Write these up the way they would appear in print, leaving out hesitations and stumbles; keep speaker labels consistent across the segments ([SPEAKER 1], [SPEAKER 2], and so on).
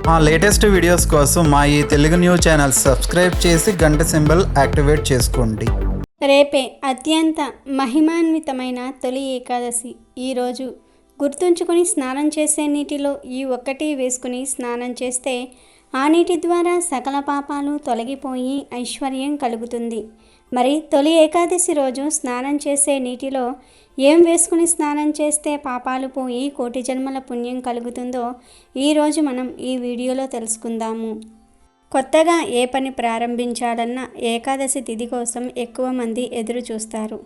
[SPEAKER 1] మా latest videos కోసం మా ఈ తెలుగు న్యూస్ ఛానల్ సబ్స్క్రైబ్ చేసి గంట సింబల్ యాక్టివేట్ చేసుకోండి.
[SPEAKER 2] రేపే అత్యంత మహిమాన్వితమైన తొలి ఏకాదశి. ఈరోజు గుర్తుంచుకొని స్నానం చేసే నీటిలో ఈ ఒక్కటి వేసుకుని స్నానం చేస్తే ఆ నీటి ద్వారా సకల పాపాలు తొలగిపోయి ఐశ్వర్యం కలుగుతుంది. మరి తొలి ఏకాదశి రోజు స్నానం చేసే నీటిలో ఏం వేసుకుని స్నానం చేస్తే పాపాలు పోయి కోటి జన్మల పుణ్యం కలుగుతుందో ఈరోజు మనం ఈ వీడియోలో తెలుసుకుందాము. కొత్తగా ఏ పని ప్రారంభించాలన్నా ఏకాదశి తిథి కోసం ఎక్కువ మంది ఎదురు చూస్తారు.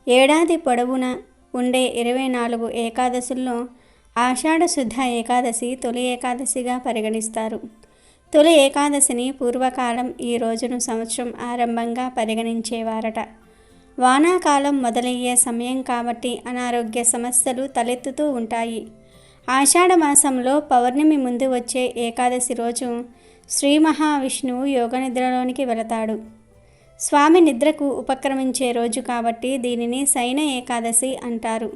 [SPEAKER 2] ఏడాది పొడవునా ఉండే 24 ఏకాదశుల్లో ఆషాఢ శుద్ధ ఏకాదశి తొలి ఏకాదశిగా పరిగణిస్తారు. తొలి ఏకాదశిని పూర్వకాలం ఈ రోజును సంవత్సరం ఆరంభంగా పరిగణించేవారట. వానాకాలం మొదలయ్యే సమయం కాబట్టి అనారోగ్య సమస్యలు తలెత్తుతూ ఉంటాయి. ఆషాఢ మాసంలో పౌర్ణమి ముందు వచ్చే ఏకాదశి రోజు శ్రీ మహావిష్ణువు యోగనిద్రలోనికి వెళతాడు. స్వామి నిద్రకు ఉపక్రమించే రోజు కాబట్టి దీనిని శయన ఏకాదశి అంటారు.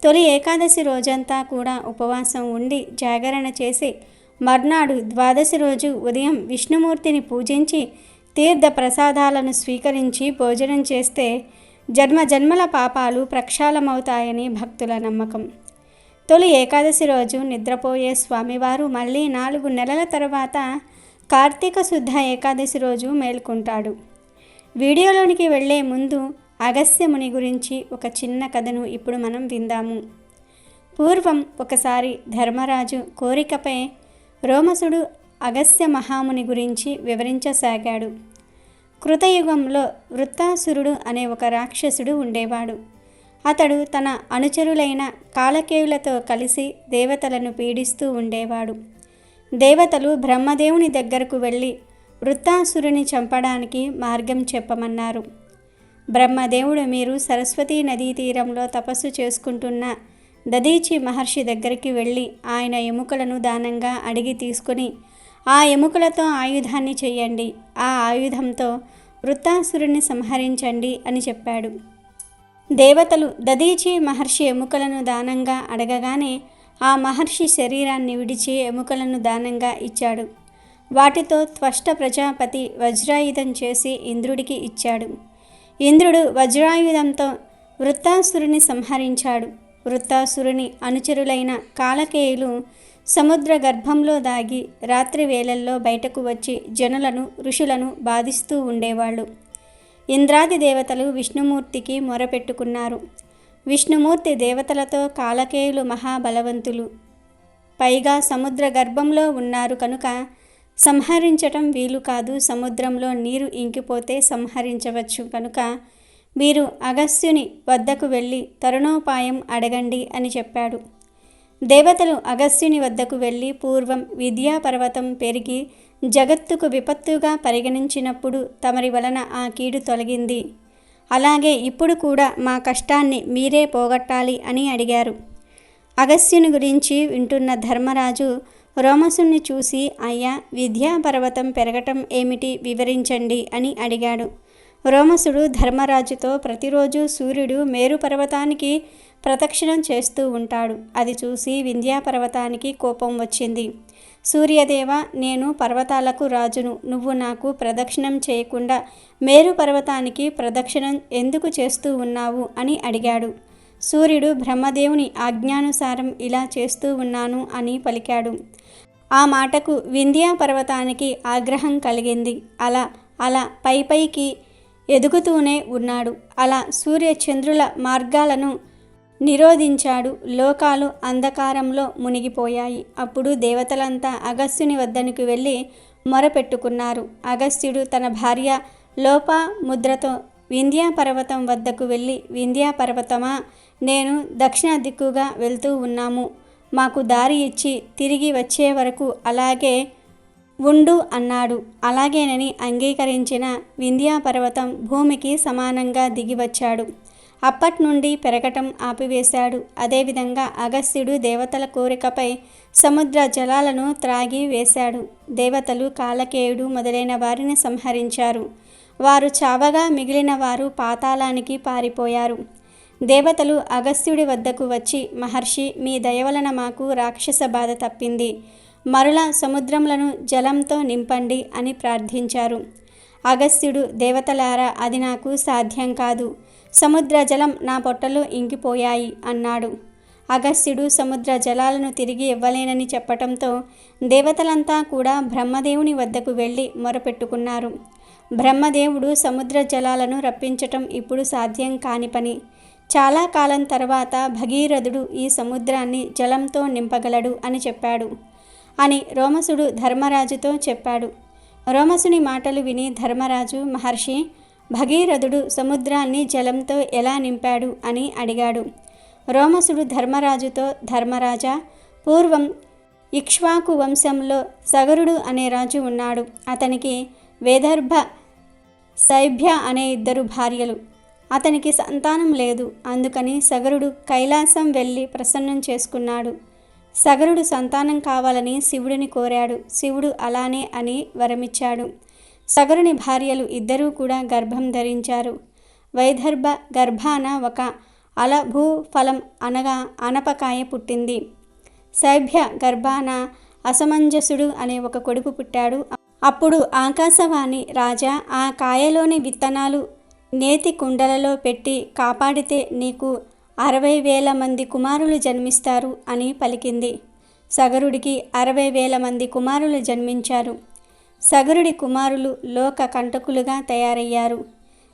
[SPEAKER 2] తొలి ఏకాదశి రోజంతా కూడా ఉపవాసం ఉండి జాగరణ చేసి మర్నాడు ద్వాదశి రోజు ఉదయం విష్ణుమూర్తిని పూజించి తీర్థ ప్రసాదాలను స్వీకరించి భోజనం చేస్తే జన్మజన్మల పాపాలు ప్రక్షాళమవుతాయని భక్తుల నమ్మకం. తొలి ఏకాదశి రోజు నిద్రపోయే స్వామివారు మళ్ళీ 4 నెలల తర్వాత కార్తీక శుద్ధ ఏకాదశి రోజు మేల్కొంటాడు. వీడియోలోనికి వెళ్లే ముందు అగస్త్య ముని గురించి ఒక చిన్న కథను ఇప్పుడు మనం విందాము. పూర్వం ఒకసారి ధర్మరాజు కోరికపై రోమసుడు అగస్త్య మహాముని గురించి వివరించసాగాడు. కృతయుగంలో వృత్తాసురుడు అనే ఒక రాక్షసుడు ఉండేవాడు. అతడు తన అనుచరులైన కాలకేయులతో కలిసి దేవతలను పీడిస్తూ ఉండేవాడు. దేవతలు బ్రహ్మదేవుని దగ్గరకు వెళ్ళి వృత్తాసురుని చంపడానికి మార్గం చెప్పమన్నారు. బ్రహ్మదేవుడు మీరు సరస్వతీ నదీ తీరంలో తపస్సు చేసుకుంటున్న దదీచి మహర్షి దగ్గరికి వెళ్ళి ఆయన ఎముకలను దానంగా అడిగి తీసుకుని ఆ ఎముకలతో ఆయుధాన్ని చెయ్యండి, ఆ ఆయుధంతో వృత్తాసురుని సంహరించండి అని చెప్పాడు. దేవతలు దదీచి మహర్షి ఎముకలను దానంగా అడగగానే ఆ మహర్షి శరీరాన్ని విడిచి ఎముకలను దానంగా ఇచ్చాడు. వాటితో త్వష్ట ప్రజాపతి వజ్రాయుధం చేసి ఇంద్రుడికి ఇచ్చాడు. ఇంద్రుడు వజ్రాయుధంతో వృత్తాసురుని సంహరించాడు. వృత్తాసురుని అనుచరులైన కాలకేయులు సముద్ర గర్భంలో దాగి రాత్రి వేళల్లో బయటకు వచ్చి జనులను ఋషులను బాధిస్తూ ఉండేవాళ్ళు. ఇంద్రాది దేవతలు విష్ణుమూర్తికి మొరపెట్టుకున్నారు. విష్ణుమూర్తి దేవతలతో కాలకేయులు మహాబలవంతులు, పైగా సముద్ర గర్భంలో ఉన్నారు కనుక సంహరించటం వీలు కాదు, సముద్రంలో నీరు ఇంకిపోతే సంహరించవచ్చు, కనుక మీరు అగస్త్యుని వద్దకు వెళ్ళి తరుణోపాయం అడగండి అని చెప్పాడు. దేవతలు అగస్త్యుని వద్దకు వెళ్ళి పూర్వం విద్యాపర్వతం పెరిగి జగత్తుకు విపత్తుగా పరిగణించినప్పుడు తమరి వలన ఆ కీడు తొలగింది, అలాగే ఇప్పుడు కూడా మా కష్టాన్ని మీరే పోగొట్టాలి అని అడిగారు. అగస్త్యుని గురించి వింటున్న ధర్మరాజు రోమసుని చూసి అయ్యా, విద్యాపర్వతం పెరగటం ఏమిటి వివరించండి అని అడిగాడు. రోమసుడు ధర్మరాజుతో ప్రతిరోజు సూర్యుడు మేరు పర్వతానికి ప్రదక్షిణం చేస్తూ ఉంటాడు. అది చూసి వింధ్యాపర్వతానికి కోపం వచ్చింది. సూర్యదేవ, నేను పర్వతాలకు రాజును, నువ్వు నాకు ప్రదక్షిణం చేయకుండా మేరు పర్వతానికి ప్రదక్షిణం ఎందుకు చేస్తూ ఉన్నావు అని అడిగాడు. సూర్యుడు బ్రహ్మదేవుని ఆజ్ఞానుసారం ఇలా చేస్తూ ఉన్నాను అని పలికాడు. ఆ మాటకు వింధ్యాపర్వతానికి ఆగ్రహం కలిగింది. అలా పైకి ఎదుగుతూనే ఉన్నాడు. అలా సూర్యచంద్రుల మార్గాలను నిరోధించాడు. లోకాలు అంధకారంలో మునిగిపోయాయి. అప్పుడు దేవతలంతా అగస్త్యుని వద్దకు వెళ్ళి మొరపెట్టుకున్నారు. అగస్త్యుడు తన భార్య లోపాముద్రతో వింధ్యాపర్వతం వద్దకు వెళ్ళి, వింధ్యాపర్వతమా, నేను దక్షిణ దిక్కుగా వెళ్తూ ఉన్నాము, మాకు దారి ఇచ్చి తిరిగి వచ్చే వరకు అలాగే ఉండు అన్నాడు. అలాగేనని అంగీకరించిన వింధ్యాపర్వతం భూమికి సమానంగా దిగివచ్చాడు. అప్పట్నుండి పెరగటం ఆపివేశాడు. అదేవిధంగా అగస్త్యుడు దేవతల కోరికపై సముద్ర జలాలను త్రాగి వేశాడు. దేవతలు కాలకేయుడు మొదలైన వారిని సంహరించారు. వారు చావగా మిగిలిన వారు పాతాళానికి పారిపోయారు. దేవతలు అగస్త్యుడి వద్దకు వచ్చి, మహర్షి, మీ దయవలన మాకు రాక్షస బాధ తప్పింది. మరలా సముద్రములను జలంతో నింపండి అని ప్రార్థించారు. అగస్త్యుడు, దేవతలారా, అది నాకు సాధ్యం కాదు, సముద్ర జలం నా పొట్టలో ఇంకిపోయాయి అన్నాడు. అగస్త్యుడు సముద్ర జలాలను తిరిగి ఇవ్వలేనని చెప్పటంతో దేవతలంతా కూడా బ్రహ్మదేవుని వద్దకు వెళ్ళి మొరపెట్టుకున్నారు. బ్రహ్మదేవుడు సముద్ర జలాలను రప్పించటం ఇప్పుడు సాధ్యం కాని పని. చాలా కాలం తర్వాత భగీరథుడు ఈ సముద్రాన్ని జలంతో నింపగలడు అని చెప్పాడు అని రోమసుడు ధర్మరాజుతో చెప్పాడు. రోమసుని మాటలు విని ధర్మరాజు, మహర్షి, భగీరథుడు సముద్రాన్ని జలంతో ఎలా నింపాడు అని అడిగాడు. రోమసుడు ధర్మరాజుతో, ధర్మరాజా, పూర్వం ఇక్ష్వాకు వంశంలో సగరుడు అనే రాజు ఉన్నాడు. అతనికి వేదర్భ, శైభ్య అనే 2 భార్యలు. అతనికి సంతానం లేదు. అందుకని సగరుడు కైలాసం వెళ్ళి ప్రసన్నం చేసుకున్నాడు. సగరుడు సంతానం కావాలని శివుడిని కోరాడు. శివుడు అలానే అని వరమిచ్చాడు. సగరుని భార్యలు 2 కూడా గర్భం ధరించారు. వైదర్భ గర్భాన ఒక అలభూ ఫలం అనగా అనపకాయ పుట్టింది. శైభ్య గర్భాన అసమంజసుడు అనే ఒక కొడుకు పుట్టాడు. అప్పుడు ఆకాశవాణి, రాజా, ఆ కాయలోని విత్తనాలు నేతి కుండలలో పెట్టి కాపాడితే నీకు 60,000 మంది కుమారులు జన్మిస్తారు అని పలికింది. సగరుడికి 60,000 మంది కుమారులు జన్మించారు. సగరుడి కుమారులు లోక కంటకులుగా తయారయ్యారు.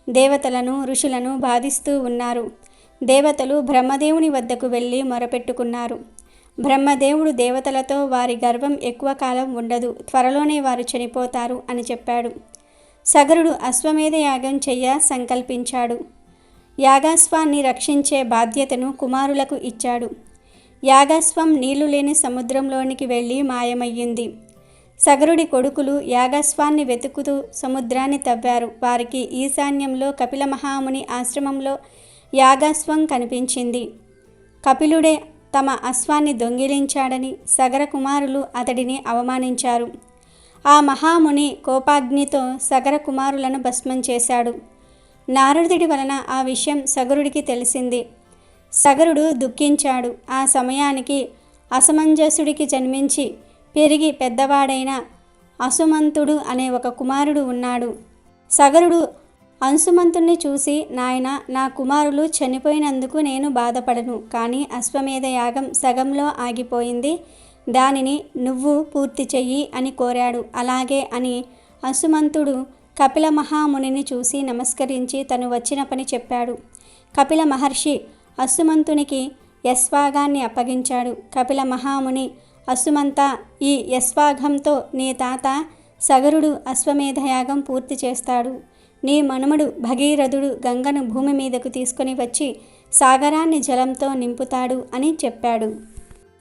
[SPEAKER 2] దేవతలను, ఋషులను బాధిస్తూ ఉన్నారు. దేవతలు బ్రహ్మదేవుని వద్దకు వెళ్ళి మొరపెట్టుకున్నారు. బ్రహ్మదేవుడు దేవతలతో, వారి గర్వం ఎక్కువ కాలం ఉండదు, త్వరలోనే వారు చనిపోతారు అని చెప్పాడు. సగరుడు అశ్వమేధ యాగం చెయ్య సంకల్పించాడు. యాగాశ్వాన్ని రక్షించే బాధ్యతను కుమారులకు ఇచ్చాడు. యాగాశ్వం నీళ్లు లేని సముద్రంలోనికి వెళ్ళి మాయమయ్యింది. సగరుడి కొడుకులు యాగాశ్వాన్ని వెతుకుతూ సముద్రాన్ని తవ్వారు. వారికి ఈశాన్యంలో కపిల మహాముని ఆశ్రమంలో యాగాశ్వం కనిపించింది. కపిలుడే తమ అశ్వాన్ని దొంగిలించాడని సగర కుమారులు అతడిని అవమానించారు. ఆ మహాముని కోపాగ్నితో సగర కుమారులను భస్మం చేశాడు. నారదుడి వలన ఆ విషయం సగరుడికి తెలిసింది. సగరుడు దుఃఖించాడు. ఆ సమయానికి అసమంజసుడికి జన్మించి పెరిగి పెద్దవాడైన అసుమంతుడు అనే ఒక కుమారుడు ఉన్నాడు. సగరుడు అంశుమంతుణ్ణి చూసి, నాయన, నా కుమారులు చనిపోయినందుకు నేను బాధపడను, కానీ అశ్వమేధ యాగం సగంలో ఆగిపోయింది, దానిని నువ్వు పూర్తి చెయ్యి అని కోరాడు. అలాగే అని అంశుమంతుడు కపిల మహామునిని చూసి నమస్కరించి తను వచ్చిన పని చెప్పాడు. కపిల మహర్షి అసుమంతునికి యస్వాగాన్ని అప్పగించాడు. కపిల మహాముని, అసుమంత, ఈ యస్వాగంతో నీ తాత సగరుడు అశ్వమేధయాగం పూర్తి చేస్తాడు. నీ మనుమడు భగీరథుడు గంగను భూమి మీదకు తీసుకొని వచ్చి సాగరాన్ని జలంతో నింపుతాడు అని చెప్పాడు.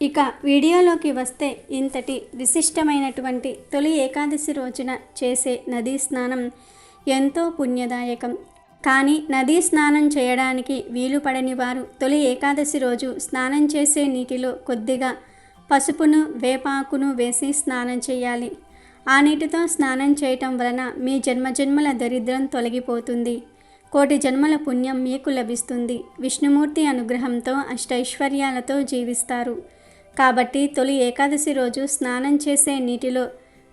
[SPEAKER 2] ఇక వీడియోలోకి వస్తే, ఇంతటి విశిష్టమైనటువంటి తొలి ఏకాదశి రోజున చేసే నదీ స్నానం ఎంతో పుణ్యదాయకం. కానీ నదీ స్నానం చేయడానికి వీలు పడని వారు తొలి ఏకాదశి రోజు స్నానం చేసే నీటిలో కొద్దిగా పసుపును, వేపాకును వేసి స్నానం చేయాలి. ఆ నీటితో స్నానం చేయటం వలన మీ జన్మజన్మల దరిద్రం తొలగిపోతుంది. 1,000,000 జన్మల పుణ్యం మీకు లభిస్తుంది. విష్ణుమూర్తి అనుగ్రహంతో అష్టైశ్వర్యాలతో జీవిస్తారు. కాబట్టి తొలి ఏకాదశి రోజు స్నానం చేసే నీటిలో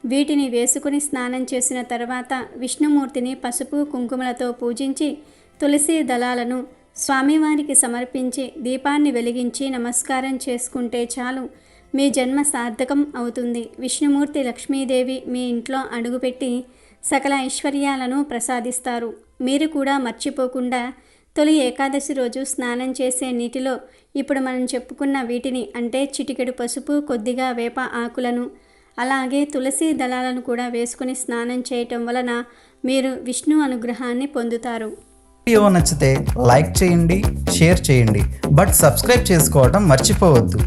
[SPEAKER 2] వీటిని వేసుకుని స్నానం చేసిన తర్వాత విష్ణుమూర్తిని పసుపు కుంకుమలతో పూజించి తులసి దళాలను స్వామివారికి సమర్పించి దీపాన్ని వెలిగించి నమస్కారం చేసుకుంటే చాలు, మీ జన్మ సార్థకం అవుతుంది. విష్ణుమూర్తి లక్ష్మీదేవి మీ ఇంట్లో అడుగుపెట్టి సకల ఐశ్వర్యాలను ప్రసాదిస్తారు. మీరు కూడా మర్చిపోకుండా తొలి ఏకాదశి రోజు స్నానం చేసే నీటిలో ఇప్పుడు మనం చెప్పుకున్న వీటిని, అంటే చిటికెడు పసుపు, కొద్దిగా వేప ఆకులను, అలాగే తులసి దళాలను కూడా వేసుకుని స్నానం చేయటం వలన మీరు విష్ణు అనుగ్రహాన్ని పొందుతారు.
[SPEAKER 1] వీడియో నచ్చితే లైక్ చేయండి, షేర్ చేయండి, బట్ సబ్స్క్రైబ్ చేసుకోవడం మర్చిపోవద్దు.